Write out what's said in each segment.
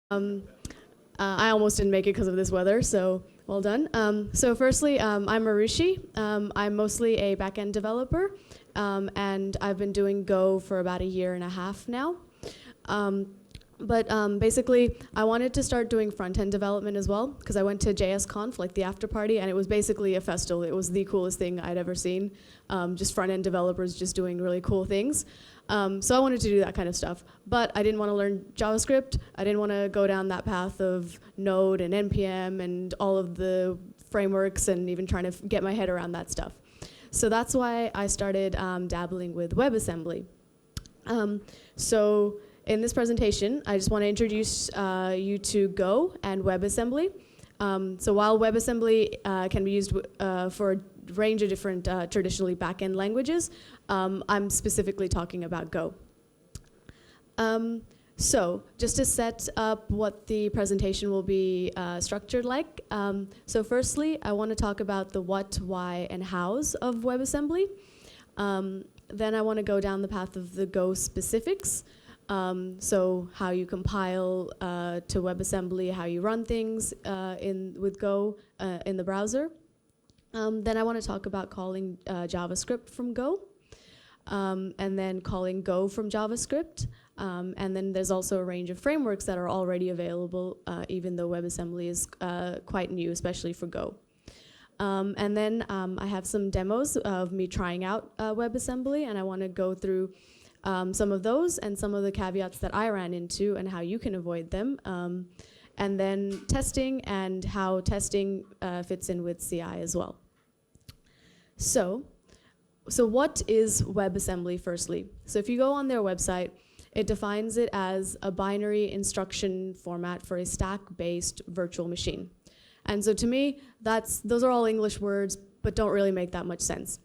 Um, I almost didn't make it because of this weather, so well done. So firstly, I'm Aarushi. I'm mostly a backend developer, and I've been doing Go for about a year and a half now. But basically, I wanted to start doing front-end development as well, because I went to JSConf, like the after party, and it was basically a festival. It was the coolest thing I'd ever seen, just front-end developers just doing really cool things. So I wanted to do that kind of stuff. But I didn't want to learn JavaScript. I didn't want to go down that path of Node and NPM and all of the frameworks and even trying to get my head around that stuff. So that's why I started dabbling with WebAssembly. So in this presentation, I just want to introduce you to Go and WebAssembly. So while WebAssembly can be used for a range of different traditionally back-end languages, I'm specifically talking about Go. So just to set up what the presentation will be structured like. So firstly, I want to talk about the what, why, and hows of WebAssembly. Then I want to go down the path of the Go specifics. So how you compile to WebAssembly, how you run things with Go in the browser. Then I want to talk about calling JavaScript from Go, and then calling Go from JavaScript. And then there's also a range of frameworks that are already available, even though WebAssembly is quite new, especially for Go. And then I have some demos of me trying out WebAssembly, and I want to go through some of those and some of the caveats that I ran into and how you can avoid them. And then testing and how testing fits in with CI as well. So what is WebAssembly firstly? So if you go on their website, it defines it as a binary instruction format for a stack-based virtual machine. And so to me, those are all English words, but don't really make that much sense.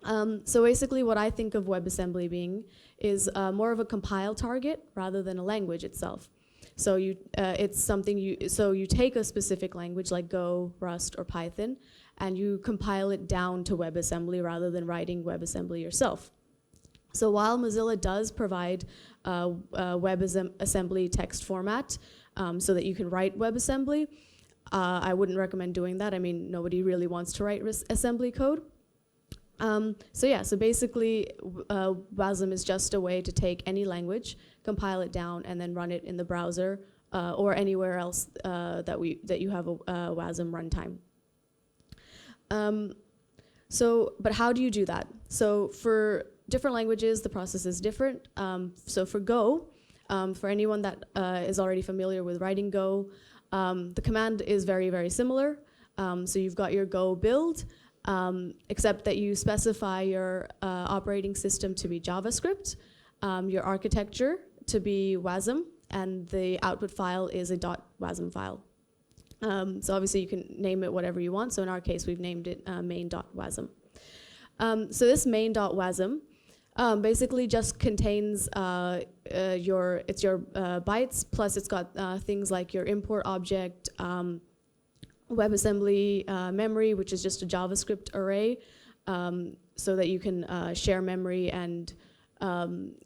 So basically what I think of WebAssembly being is more of a compile target rather than a language itself. So it's something so you take a specific language like Go, Rust, or Python, and you compile it down to WebAssembly rather than writing WebAssembly yourself. So while Mozilla does provide WebAssembly text format so that you can write WebAssembly, I wouldn't recommend doing that. I mean, nobody really wants to write assembly code. So basically, WASM is just a way to take any language, compile it down, and then run it in the browser or anywhere else that you have a WASM runtime. But how do you do that? So for different languages, the process is different. So for Go, for anyone that is already familiar with writing Go, the command is very, very similar. So you've got your Go build, except that you specify your operating system to be JavaScript, your architecture to be WASM, and the output file is a .wasm file. So obviously you can name it whatever you want. So in our case, we've named it main.wasm. So this main.wasm basically just contains your bytes, plus it's got things like your import object, WebAssembly memory, which is just a JavaScript array, so that you can share memory and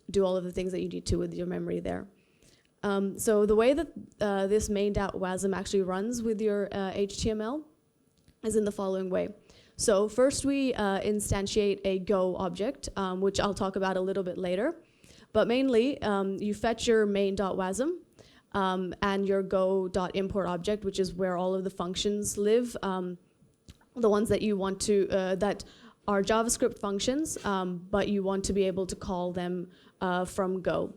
do all of the things that you need to with your memory there. So the way that this main.wasm actually runs with your HTML is in the following way. So first we instantiate a Go object, which I'll talk about a little bit later. But mainly, you fetch your main.wasm and your go.import object, which is where all of the functions live, the ones that you want to, that are JavaScript functions, but you want to be able to call them from Go.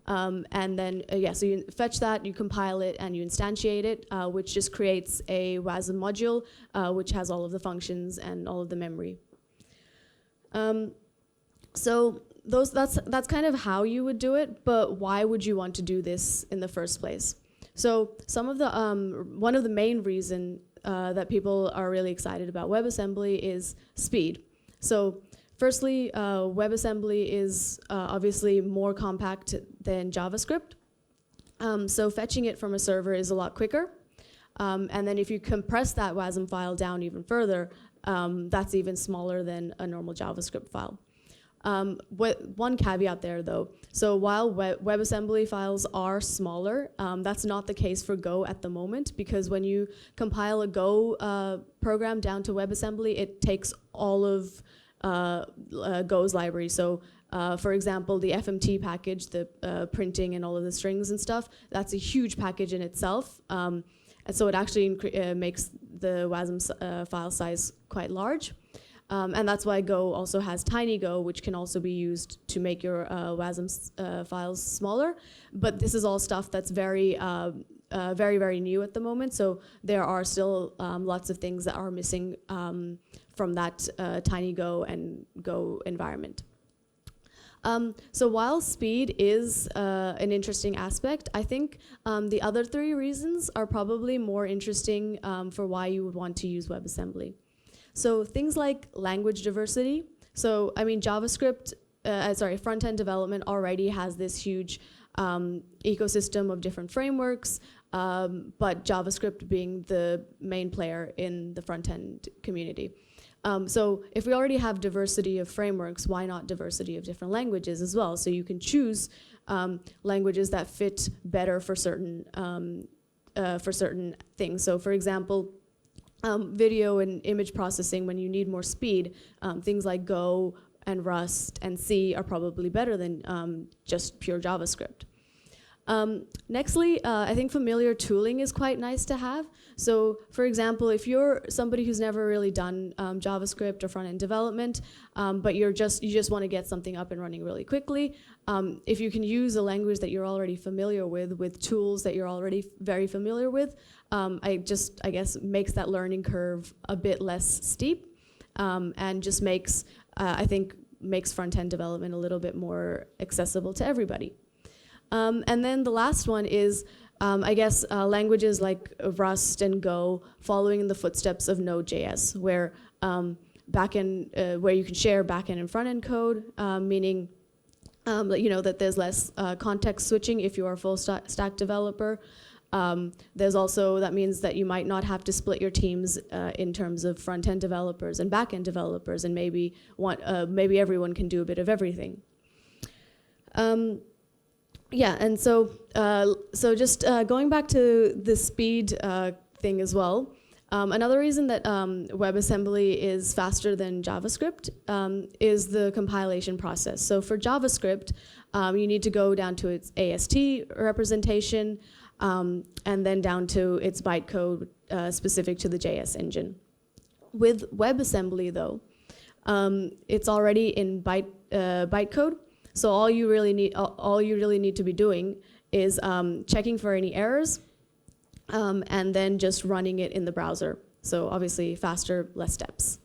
And then, so you fetch that, you compile it, and you instantiate it, which just creates a WASM module, which has all of the functions and all of the memory. So that's kind of how you would do it, but why would you want to do this in the first place? So one of the main reason that people are really excited about WebAssembly is speed. So firstly, WebAssembly is obviously more compact than JavaScript. So fetching it from a server is a lot quicker. And then if you compress that WASM file down even further, that's even smaller than a normal JavaScript file. One caveat there, though. So while WebAssembly files are smaller, that's not the case for Go at the moment, because when you compile a Go program down to WebAssembly, it takes all of Go's library. So for example, the FMT package, the printing and all of the strings and stuff, that's a huge package in itself. And so it actually makes the WASM file size quite large. And that's why Go also has TinyGo, which can also be used to make your WASM files smaller. But this is all stuff that's very, very new at the moment. So there are still lots of things that are missing from that TinyGo and Go environment. So while speed is an interesting aspect, I think the other three reasons are probably more interesting for why you would want to use WebAssembly. So things like language diversity. So I mean, JavaScript, front-end development already has this huge ecosystem of different frameworks, but JavaScript being the main player in the front-end community. So if we already have diversity of frameworks, why not diversity of different languages as well? So you can choose languages that fit better for certain things. So for example, video and image processing, when you need more speed, things like Go and Rust and C are probably better than just pure JavaScript. Nextly, I think familiar tooling is quite nice to have. So for example, if you're somebody who's never really done JavaScript or front-end development, but you just want to get something up and running really quickly, if you can use a language that you're already familiar with tools that you're already very familiar with, I guess makes that learning curve a bit less steep, and just makes, I think, makes front-end development a little bit more accessible to everybody. And then the last one is, I guess, languages like Rust and Go following in the footsteps of Node.js, where where you can share backend and front-end code, meaning that there's less context switching if you're a full stack developer. There's also, that means that you might not have to split your teams in terms of front-end developers and back-end developers, and maybe everyone can do a bit of everything. Yeah, and so just going back to the speed thing as well, another reason that WebAssembly is faster than JavaScript is the compilation process. So for JavaScript, you need to go down to its AST representation, and then down to its bytecode specific to the JS engine. With WebAssembly, though, it's already in bytecode. So all you really need to be doing is checking for any errors, and then just running it in the browser. So obviously faster, less steps.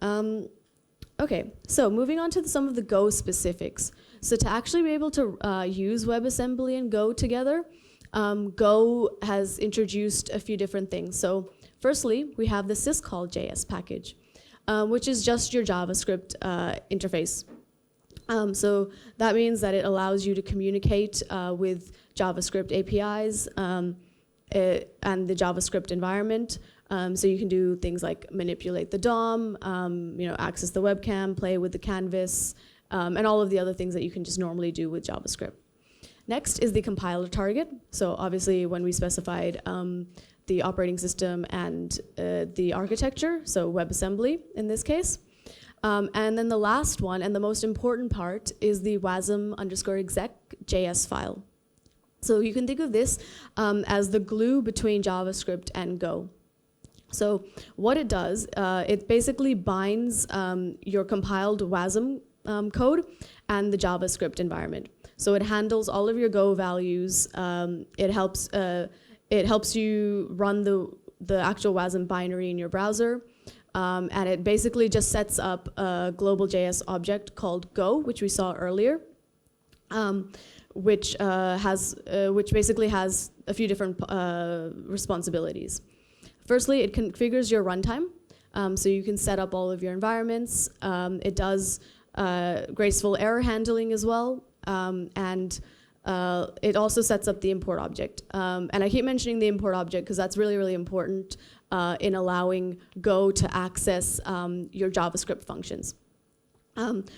Okay, so moving on to some of the Go specifics. So to actually be able to use WebAssembly and Go together, Go has introduced a few different things. So firstly, we have the syscall.js package, which is just your JavaScript interface. So that means that it allows you to communicate with JavaScript APIs and the JavaScript environment. So you can do things like manipulate the DOM, access the webcam, play with the canvas, and all of the other things that you can just normally do with JavaScript. Next is the compiler target. So obviously when we specified the operating system and the architecture, so WebAssembly in this case. And then the last one, and the most important part, is the wasm_exec.js file. So you can think of this as the glue between JavaScript and Go. So what it does, it basically binds your compiled WASM code and the JavaScript environment. So it handles all of your Go values. It helps you run the actual WASM binary in your browser. And it basically just sets up a global JS object called Go, which we saw earlier, which basically has a few different responsibilities. Firstly, it configures your runtime, so you can set up all of your environments. It does graceful error handling as well, and it also sets up the import object. And I keep mentioning the import object because that's really, really important in allowing Go to access your JavaScript functions.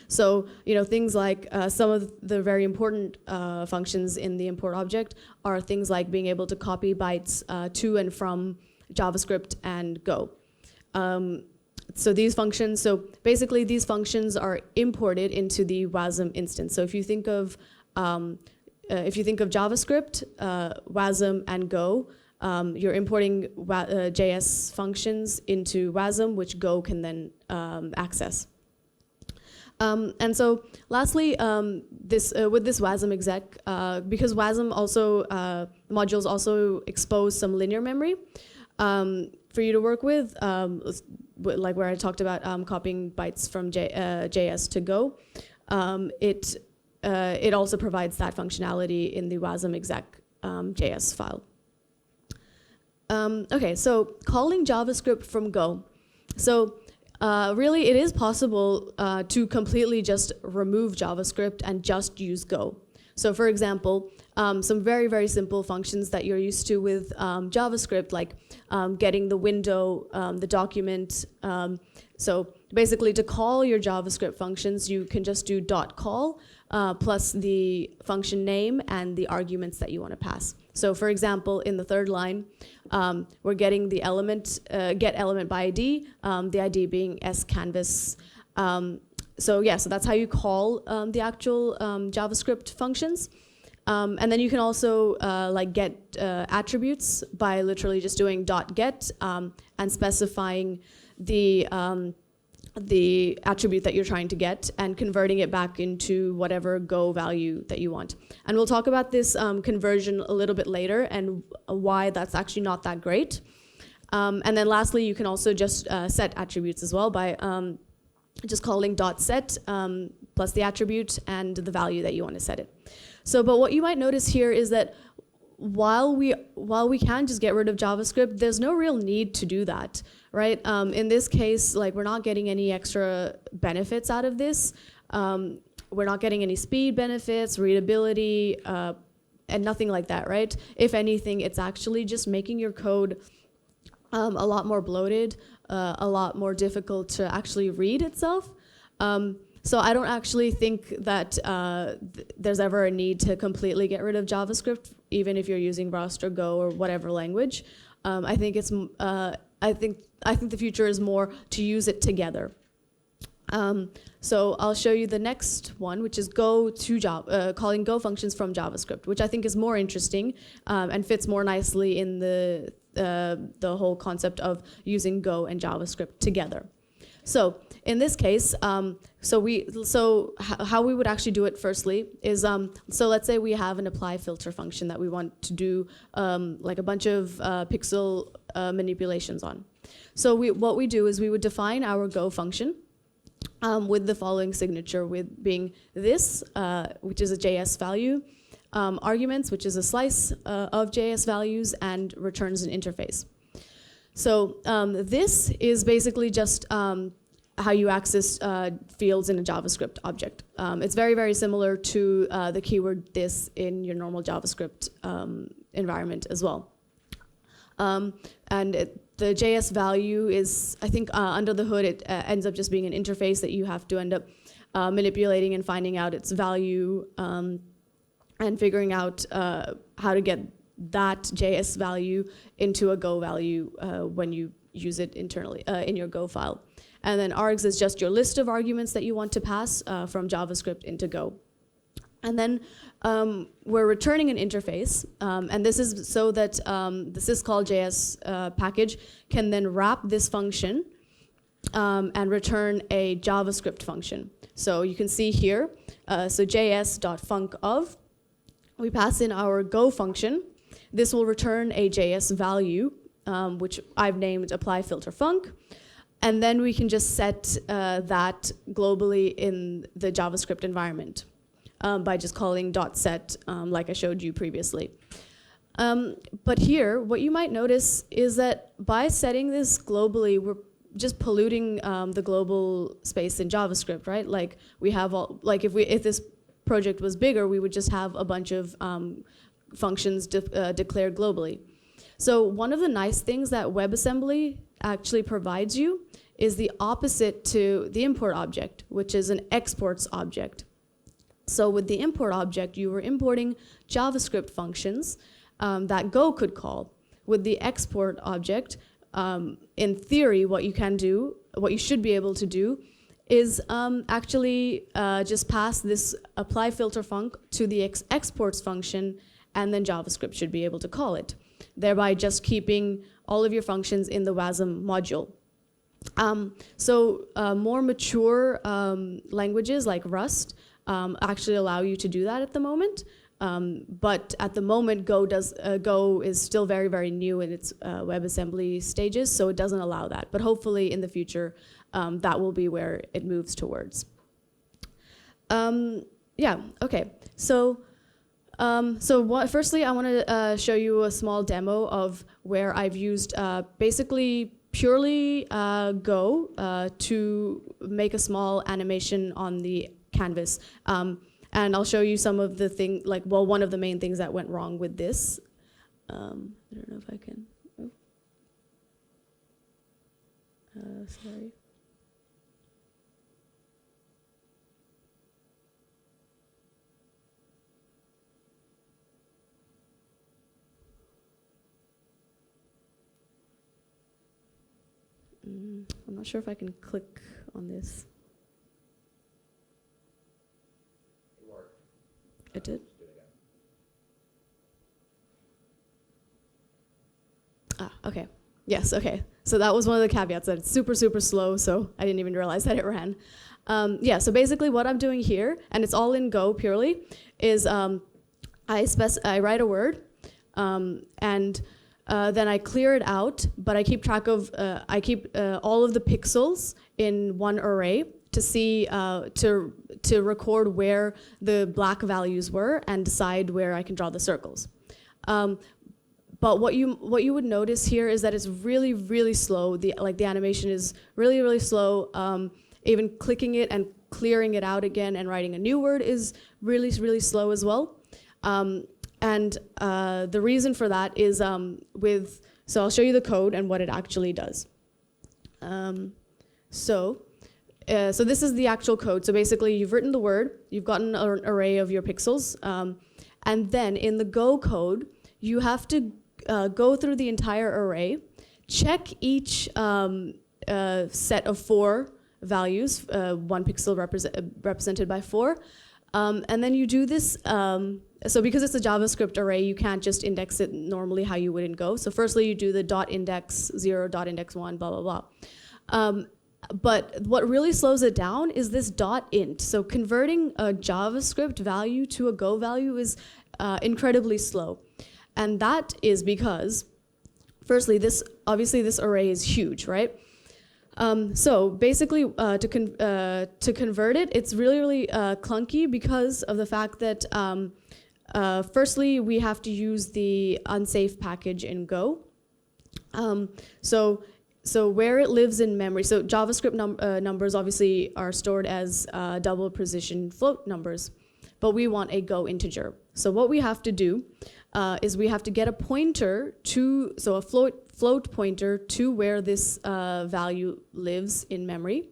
So things like some of the very important functions in the import object are things like being able to copy bytes to and from JavaScript and Go. So basically these functions are imported into the WASM instance. So if you think of JavaScript, WASM, and Go, you're importing JS functions into WASM, which Go can then access. And so lastly, with this WASM exec, because WASM also, modules also expose some linear memory for you to work with, like where I talked about copying bytes from JS to Go, it also provides that functionality in the WASM exec JS file. Okay, so calling JavaScript from Go. So really, it is possible to completely just remove JavaScript and just use Go. So for example, some very, very simple functions that you're used to with JavaScript, like getting the window, the document. So basically, to call your JavaScript functions, you can just do .call plus the function name and the arguments that you want to pass. So for example, in the third line, we're getting the element, get element by ID, the ID being scanvas. So that's how you call the actual JavaScript functions. And then you can also like get attributes by literally just doing .get and specifying the attribute that you're trying to get and converting it back into whatever Go value that you want. And we'll talk about this conversion a little bit later and why that's actually not that great. And then lastly, you can also just set attributes as well by just calling .set plus the attribute and the value that you want to set it. So, but what you might notice here is that while we can just get rid of JavaScript, there's no real need to do that, right? In this case, like we're not getting any extra benefits out of this. We're not getting any speed benefits, readability, and nothing like that, right? If anything, it's actually just making your code a lot more bloated, a lot more difficult to actually read itself. So I don't actually think that there's ever a need to completely get rid of JavaScript, even if you're using Rust or Go or whatever language. I think the future is more to use it together. So I'll show you the next one, which is calling Go functions from JavaScript, which I think is more interesting and fits more nicely in the whole concept of using Go and JavaScript together. So in this case, how we would actually do it firstly is, so let's say we have an apply filter function that we want to do like a bunch of pixel manipulations on. So what we do is we would define our Go function with the following signature, with being this, which is a JS value, arguments, which is a slice of JS values, and returns an interface. So this is basically just how you access fields in a JavaScript object. It's very, very similar to the keyword this in your normal JavaScript environment as well. The JS value is, I think, under the hood, it ends up just being an interface that you have to end up manipulating and finding out its value and figuring out how to get that JS value into a Go value when you use it internally in your Go file. And then args is just your list of arguments that you want to pass from JavaScript into Go. And then we're returning an interface, and this is so that the syscall.js package can then wrap this function and return a JavaScript function. So you can see here, so js.func_of, we pass in our Go function. This will return a JS value, which I've named apply filter func. And then we can just set that globally in the JavaScript environment by just calling .set, like I showed you previously. But here, what you might notice is that by setting this globally, we're just polluting the global space in JavaScript, right? Like we have all, like if this project was bigger, we would just have a bunch of functions declared globally. So one of the nice things that WebAssembly actually provides you is the opposite to the import object, which is an exports object. So with the import object, you were importing JavaScript functions that Go could call. With the export object, in theory, what you should be able to do is actually just pass this apply filter func to the exports function, and then JavaScript should be able to call it, thereby just keeping all of your functions in the WASM module. More mature languages like Rust actually allow you to do that at the moment. But at the moment, Go is still very, very new in its WebAssembly stages, so it doesn't allow that. But hopefully in the future, that will be where it moves towards. Yeah, okay. Firstly, I want to show you a small demo of where I've used basically purely Go to make a small animation on the canvas. And I'll show you some of the one of the main things that went wrong with this. I don't know if I can. Oh. Sorry. I'm not sure if I can click on this. It did? Okay. Yes, okay. So that was one of the caveats, that it's super, super slow, so I didn't even realize that it ran. Yeah, so basically what I'm doing here, and it's all in Go purely, is I write a word, and then I clear it out, but I keep track of, all of the pixels in one array to see, to record where the black values were and decide where I can draw the circles. But what you would notice here is that it's really, really slow. The animation is really, really slow. Even clicking it and clearing it out again and writing a new word is really, really slow as well. And the reason for that is so I'll show you the code and what it actually does. So this is the actual code. So basically, you've written the word, you've gotten an array of your pixels, and then in the Go code, you have to go through the entire array, check each set of 4 values, 1 pixel represented by 4, and then you do this. So because it's a JavaScript array, you can't just index it normally how you would in Go. So firstly, you do the .index0, .index1, blah, blah, blah. But what really slows it down is this .int. So converting a JavaScript value to a Go value is incredibly slow. And that is because, firstly, obviously this array is huge, right? So basically, to convert it, it's really, really clunky because of the fact that, firstly, we have to use the unsafe package in Go. So where it lives in memory, so JavaScript numbers obviously are stored as double precision float numbers, but we want a Go integer. So what we have to do is we have to get a pointer to, so a float pointer to where this value lives in memory.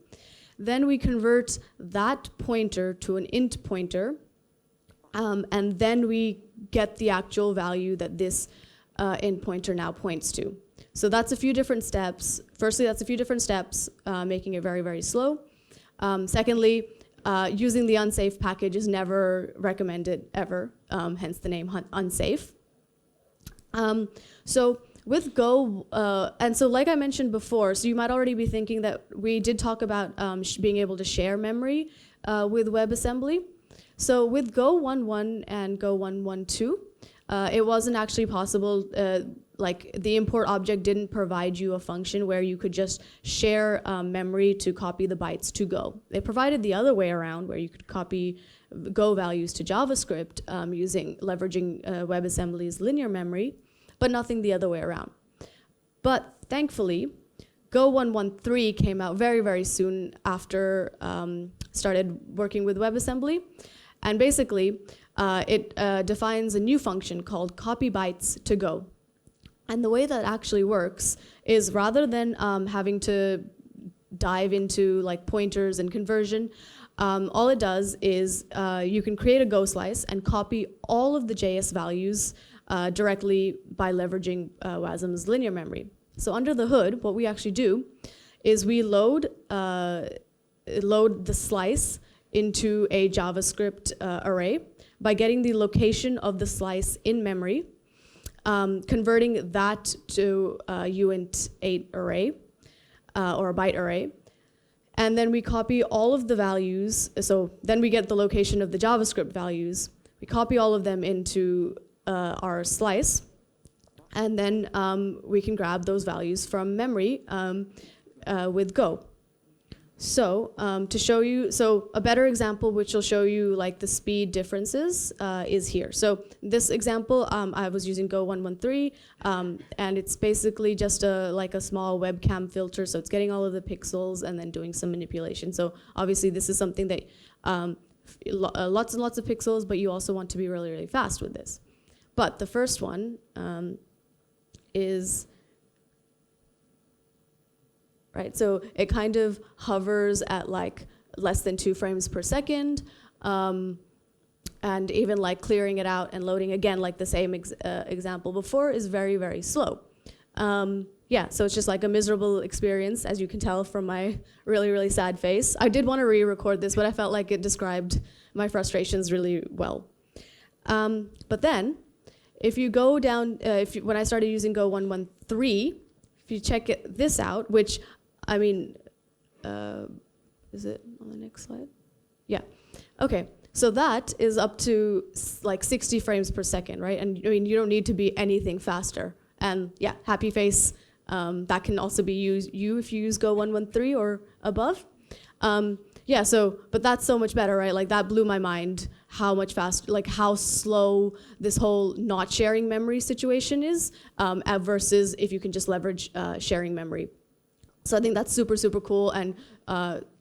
Then we convert that pointer to an int pointer, and then we get the actual value that this int pointer now points to. So that's a few different steps. Firstly, that's a few different steps, making it very, very slow. Secondly, using the unsafe package is never recommended ever, hence the name unsafe. So with Go, and so like I mentioned before, so you might already be thinking that we did talk about being able to share memory with WebAssembly. So with Go 1.1 and Go 1.1.2, it wasn't actually possible, like the import object didn't provide you a function where you could just share memory to copy the bytes to Go. They provided the other way around where you could copy Go values to JavaScript leveraging WebAssembly's linear memory, but nothing the other way around. But thankfully, Go 1.1.3 came out very, very soon after started working with WebAssembly. And basically, it defines a new function called CopyBytes to Go. And the way that actually works is rather than having to dive into like pointers and conversion. All it does is you can create a Go slice and copy all of the JS values directly by leveraging WASM's linear memory. So under the hood, what we actually do is we load the slice into a JavaScript array by getting the location of the slice in memory, converting that to a uint8 array or a byte array, and then we copy all of the values. So then we get the location of the JavaScript values. We copy all of them into our slice, and then we can grab those values from memory with Go. So to show you, so a better example which will show you like the speed differences is here. So this example, I was using Go 113, and it's basically just like a small webcam filter. So it's getting all of the pixels and then doing some manipulation. So obviously this is something that lots and lots of pixels, but you also want to be really, really fast with this. But the first one is, right, so it kind of hovers at like less than 2 frames per second, and even like clearing it out and loading again, like the same example before, is very, very slow. Yeah, so it's just like a miserable experience, as you can tell from my really, really sad face. I did want to re-record this, but I felt like it described my frustrations really well. But then, if you go down, when I started using Go 113, if you check this out, which, I mean, is it on the next slide? Yeah. Okay. So that is up to like 60 frames per second, right? And I mean, you don't need to be anything faster. And yeah, happy face. That can also be used if you use Go 113 or above. Yeah. So, but that's so much better, right? Like that blew my mind. How much faster, like how slow this whole not sharing memory situation is, versus if you can just leverage sharing memory. So I think that's super, super cool, and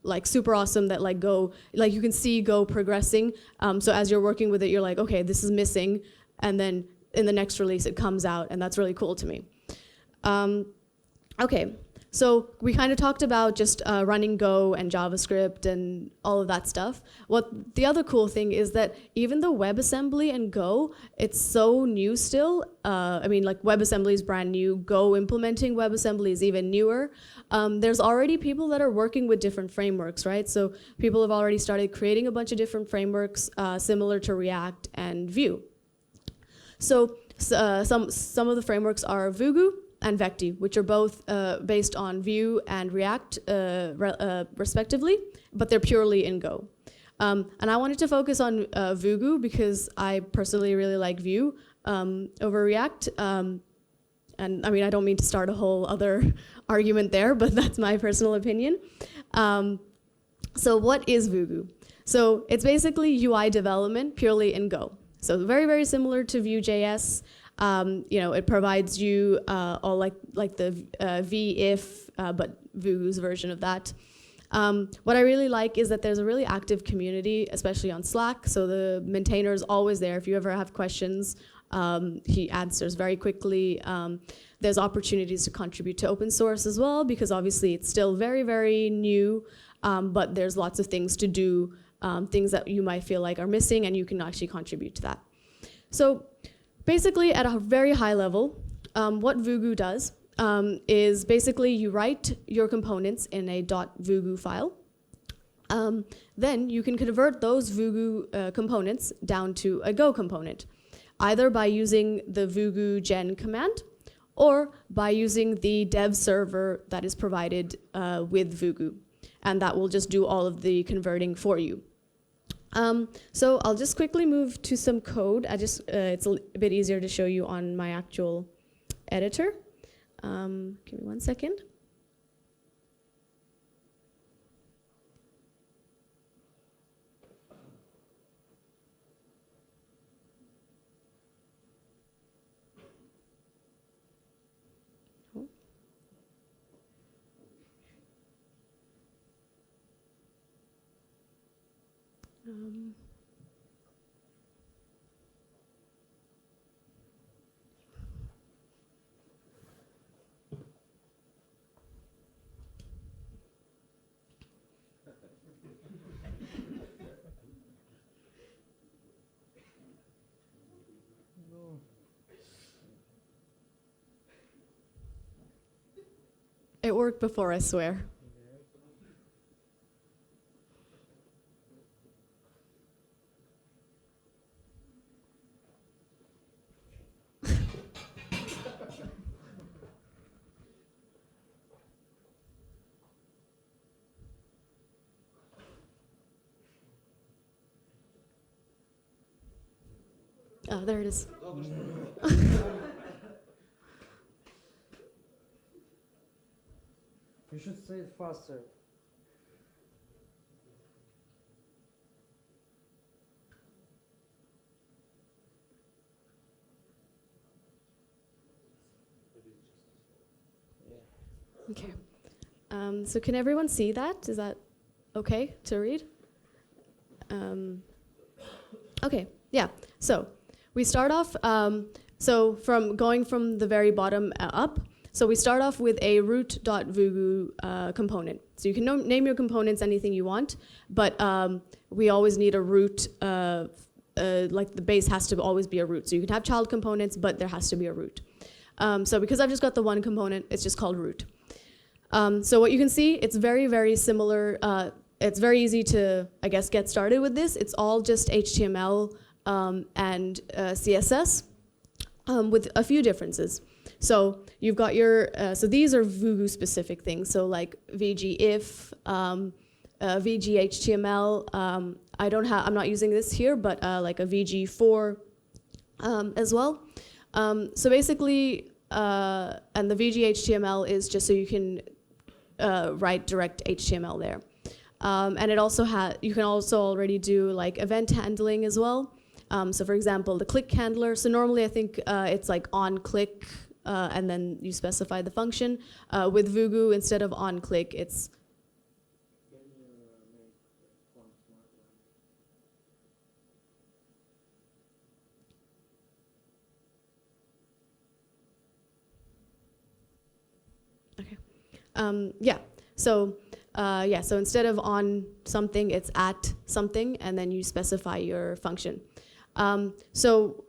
like super awesome that like Go, like you can see Go progressing. So as you're working with it, you're like, okay, this is missing, and then in the next release it comes out, and that's really cool to me. Okay, so we kind of talked about just running Go and JavaScript and all of that stuff. What the other cool thing is that even though WebAssembly and Go, it's so new still. I mean, like WebAssembly is brand new. Go implementing WebAssembly is even newer. There's already people that are working with different frameworks, right? So people have already started creating a bunch of different frameworks similar to React and Vue. So some of the frameworks are Voodoo and Vecti, which are both based on Vue and React respectively, but they're purely in Go. And I wanted to focus on Voodoo because I personally really like Vue over React. And I mean, I don't mean to start a whole other argument there, but that's my personal opinion. So what is Voodoo? So it's basically UI development purely in Go. So very, very similar to Vue.js. You know, it provides you all like the v-if, but Voodoo's version of that. What I really like is that there's a really active community, especially on Slack. So the maintainer is always there. If you ever have questions, he answers very quickly. There's opportunities to contribute to open source as well, because obviously it's still very, very new, but there's lots of things to do, things that you might feel like are missing, and you can actually contribute to that. So basically, at a very high level, what Voodoo does is basically you write your components in a .voodoo file. Then you can convert those Voodoo components down to a Go component, either by using the Voodoo gen command or by using the dev server that is provided with Voodoo. And that will just do all of the converting for you. So I'll just quickly move to some code. It's a bit easier to show you on my actual editor. Give me 1 second. It worked before, I swear. Oh, there it is. You should say it faster. Okay. So can everyone see that? Is that okay to read? Okay, yeah. So we start off, so from going from the very bottom up, so we start off with a root.voodoo component. So you can name your components anything you want, but we always need a root, like the base has to always be a root. So you can have child components, but there has to be a root. So because I've just got the one component, it's just called root. So what you can see, it's very, very similar. It's very easy to, I guess, get started with this. It's all just HTML and CSS with a few differences. So you've got your, so these are Voodoo specific things. So like VG-if, VG-HTML. I'm not using this here, but like a VG-for as well. So basically, and the VG-HTML is just so you can write direct HTML there. And it also you can also already do like event handling as well. So for example, the click handler. So normally I think it's like on click and then you specify the function. With Voodoo, instead of on click, it's okay. Yeah. So yeah. So instead of on something, it's at something, and then you specify your function. So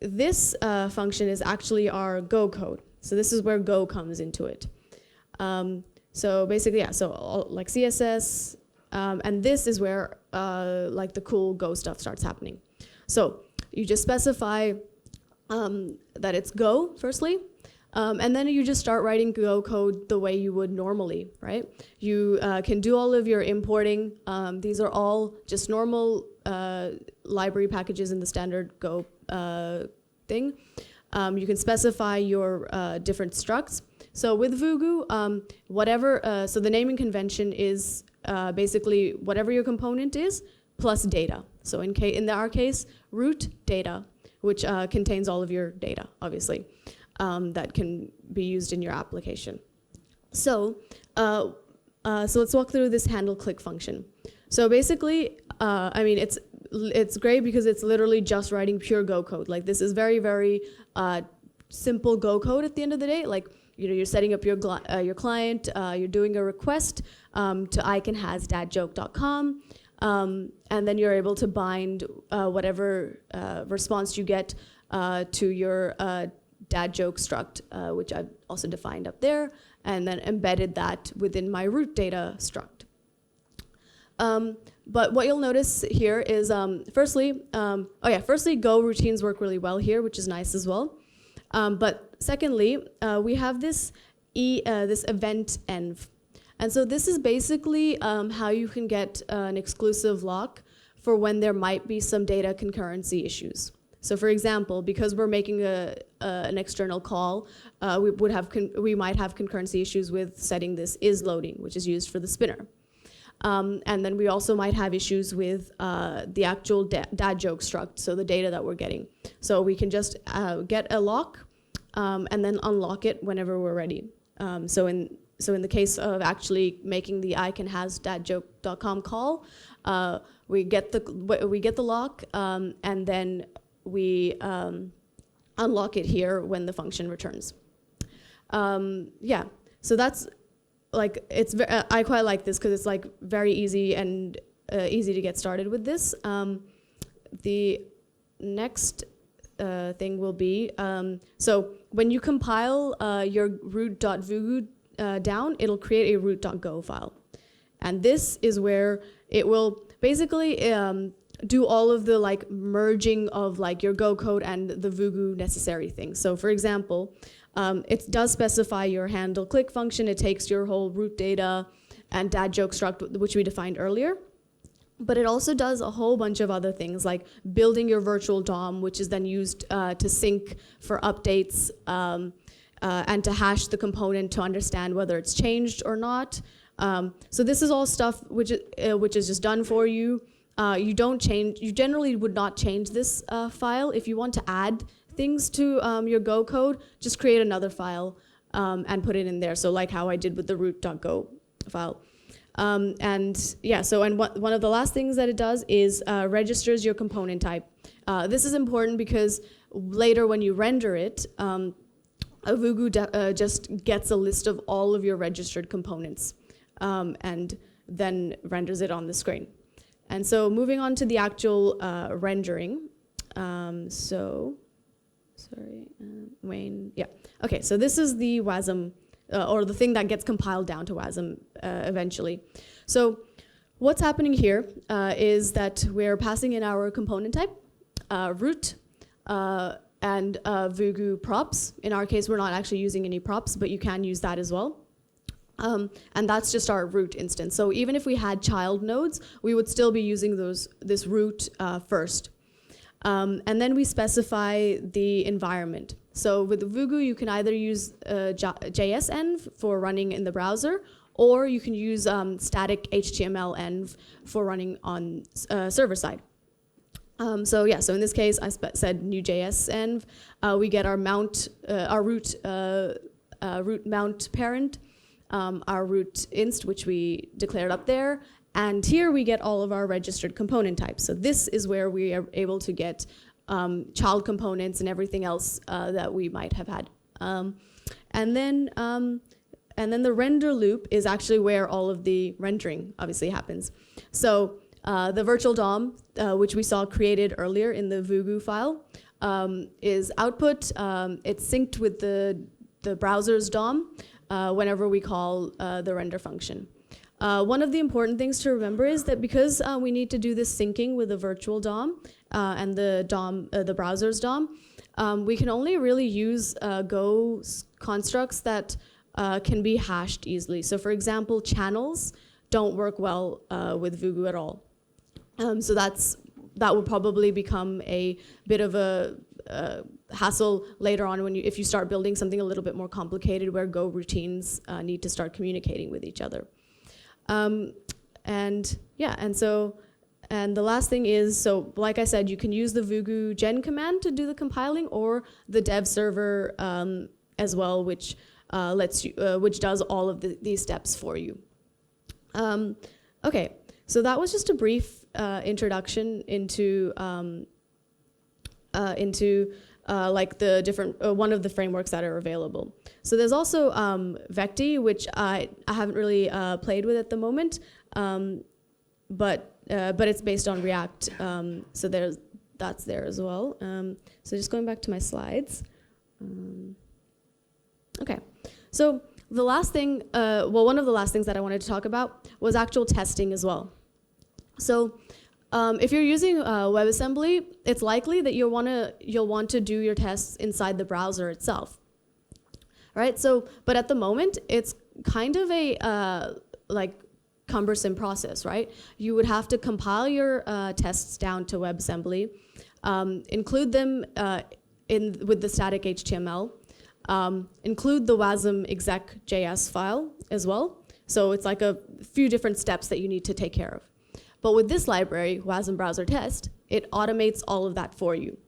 this function is actually our Go code. So this is where Go comes into it. So basically, yeah, so like CSS, and this is where like the cool Go stuff starts happening. So you just specify that it's Go, firstly, and then you just start writing Go code the way you would normally, right? You can do all of your importing. These are all just normal library packages in the standard Go thing. You can specify your different structs. So with Voodoo, whatever, so the naming convention is basically whatever your component is plus data. So in our case, root data, which contains all of your data, obviously, that can be used in your application. So, so let's walk through this handle click function. So basically, I mean, it's great because it's literally just writing pure Go code. Like this is very, very simple Go code at the end of the day. Like, you know, you're setting up your client, you're doing a request to icanhas.joke.com, and then you're able to bind whatever response you get to your dad joke struct, which I've also defined up there, and then embedded that within my root data struct. But what you'll notice here is, firstly, firstly, Go routines work really well here, which is nice as well. But secondly, we have this this event env. And so this is basically how you can get an exclusive lock for when there might be some data concurrency issues. So for example, because we're making an external call, we might have concurrency issues with setting this is loading, which is used for the spinner. And then we also might have issues with the actual dad joke struct, so the data that we're getting. So we can just get a lock and then unlock it whenever we're ready. So in the case of actually making the icanhas.joke.com call, we get the lock and then we unlock it here when the function returns. Yeah, so that's like I quite like this because it's like very easy and easy to get started with this. The next thing will be so when you compile your root.voodoo down, it'll create a root.go file. And this is where it will basically do all of the like merging of like your Go code and the Voodoo necessary things. So for example, it does specify your handle click function. It takes your whole root data and dad joke struct, which we defined earlier. But it also does a whole bunch of other things like building your virtual DOM, which is then used to sync for updates and to hash the component to understand whether it's changed or not. So this is all stuff which is just done for you. You generally would not change this file. If you want to add things to your Go code, just create another file and put it in there. So like how I did with the root.go file. And yeah, so one of the last things that it does is registers your component type. This is important because later when you render it, Voodoo just gets a list of all of your registered components and then renders it on the screen. And so moving on to the actual rendering. Wayne, yeah. Okay, so this is the WASM, or the thing that gets compiled down to WASM eventually. So what's happening here is that we're passing in our component type, root, and Voodoo props. In our case, we're not actually using any props, but you can use that as well. And that's just our root instance. So even if we had child nodes, we would still be using this root first. And then we specify the environment. So with Voodoo, you can either use JS-env for running in the browser, or you can use static HTML-env for running on server side. So yeah, so in this case, I said new JS-env. We get our mount, our root mount parent, our root inst, which we declared up there. And here we get all of our registered component types. So this is where we are able to get child components and everything else that we might have had. And then the render loop is actually where all of the rendering obviously happens. So the virtual DOM, which we saw created earlier in the Voodoo file, is output. It's synced with the browser's DOM whenever we call the render function. One of the important things to remember is that because we need to do this syncing with the virtual DOM and the browser's DOM, we can only really use Go constructs that can be hashed easily. So for example, channels don't work well with Voodoo at all. So that will probably become a bit of a hassle later on if you start building something a little bit more complicated where Go routines need to start communicating with each other. And the last thing is, so like I said, you can use the Voodoo gen command to do the compiling, or the dev server as well, which which does all of these steps for you. Okay, so that was just a brief introduction into like the different one of the frameworks that are available. So there's also Vecti, which I haven't really played with at the moment, but it's based on React. So that's there as well. So just going back to my slides. Okay, so the last thing, one of the last things that I wanted to talk about was actual testing as well. So if you're using WebAssembly, it's likely that you'll want to do your tests inside the browser itself, right? So, but at the moment, it's kind of a like cumbersome process, right? You would have to compile your tests down to WebAssembly, include them with the static HTML, include the WASM exec.js file as well. So it's like a few different steps that you need to take care of. But with this library, WASM browser test, it automates all of that for you.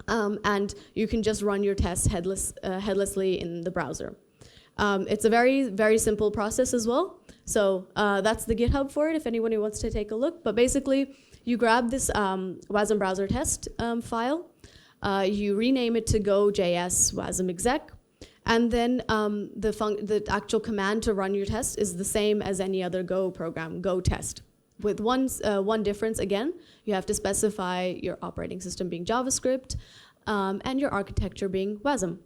And you can just run your tests headlessly in the browser. It's a very, very simple process as well. So that's the GitHub for it if anyone wants to take a look. But basically, you grab this WASM browser test file, you rename it to Go.js WASM exec, and then the actual command to run your test is the same as any other Go program, Go test. With one difference, again, you have to specify your operating system being JavaScript and your architecture being WASM.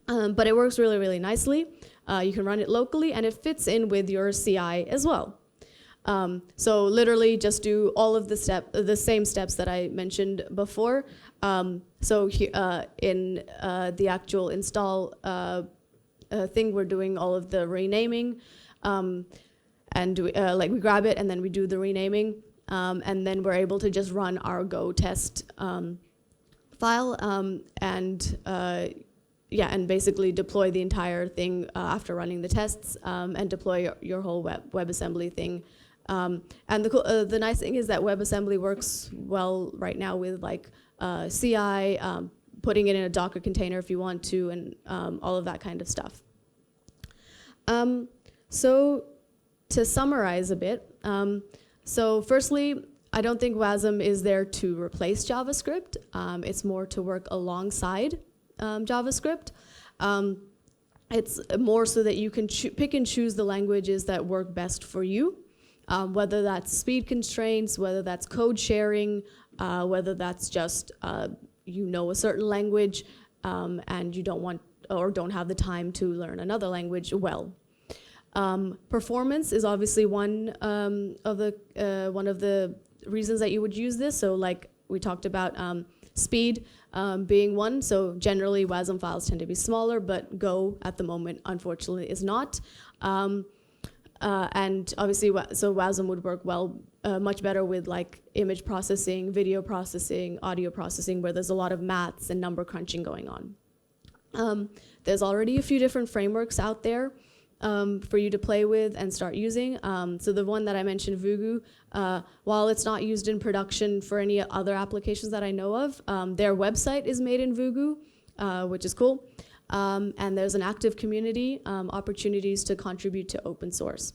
But it works really, really nicely. You can run it locally, and it fits in with your CI as well. So literally just do all of the same steps that I mentioned before. So in the actual install thing, we're doing all of the renaming, and like we grab it and then we do the renaming, and then we're able to just run our Go test file, and basically deploy the entire thing after running the tests, and deploy your whole WebAssembly thing. And the nice thing is that WebAssembly works well right now with like CI, putting it in a Docker container if you want to, and all of that kind of stuff. So to summarize a bit, so firstly, I don't think WASM is there to replace JavaScript. It's more to work alongside JavaScript. It's more so that you can pick and choose the languages that work best for you, whether that's speed constraints, whether that's code sharing, whether that's just you know a certain language and you don't want or don't have the time to learn another language well. Performance is obviously one of the reasons that you would use this. So like we talked about speed being one. So generally WASM files tend to be smaller, but Go at the moment unfortunately is not. And obviously so WASM would work well, much better with like image processing, video processing, audio processing, where there's a lot of maths and number crunching going on. There's already a few different frameworks out there for you to play with and start using. So the one that I mentioned, Voodoo, while it's not used in production for any other applications that I know of, their website is made in Voodoo, which is cool. And there's an active community, opportunities to contribute to open source.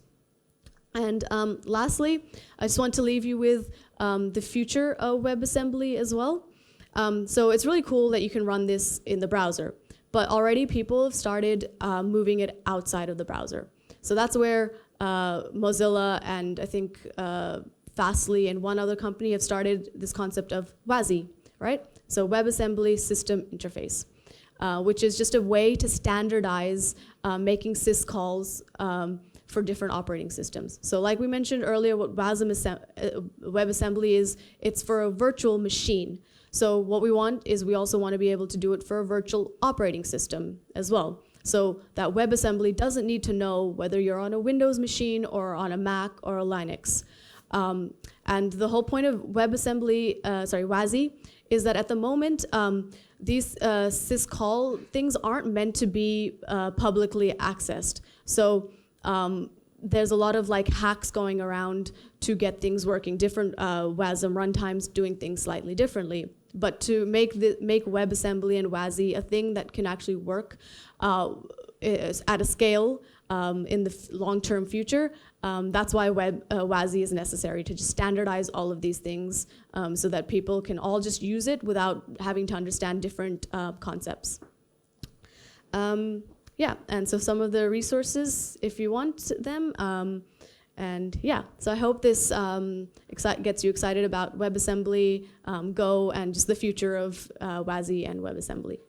And lastly, I just want to leave you with the future of WebAssembly as well. So it's really cool that you can run this in the browser. But already people have started moving it outside of the browser. So that's where Mozilla and I think Fastly and one other company have started this concept of WASI, right? So WebAssembly System Interface, which is just a way to standardize making syscalls for different operating systems. So like we mentioned earlier, what WebAssembly is, it's for a virtual machine. So what we want is we also want to be able to do it for a virtual operating system as well. So that WebAssembly doesn't need to know whether you're on a Windows machine or on a Mac or a Linux. And the whole point of WASI, is that at the moment, these syscall things aren't meant to be publicly accessed. So there's a lot of like hacks going around to get things working, different WASM runtimes doing things slightly differently. But to make WebAssembly and WASI a thing that can actually work at a scale in the long-term future, that's why WASI is necessary, to just standardize all of these things so that people can all just use it without having to understand different concepts. Yeah, and so some of the resources, if you want them. And yeah, so I hope this gets you excited about WebAssembly, Go, and just the future of WASI and WebAssembly.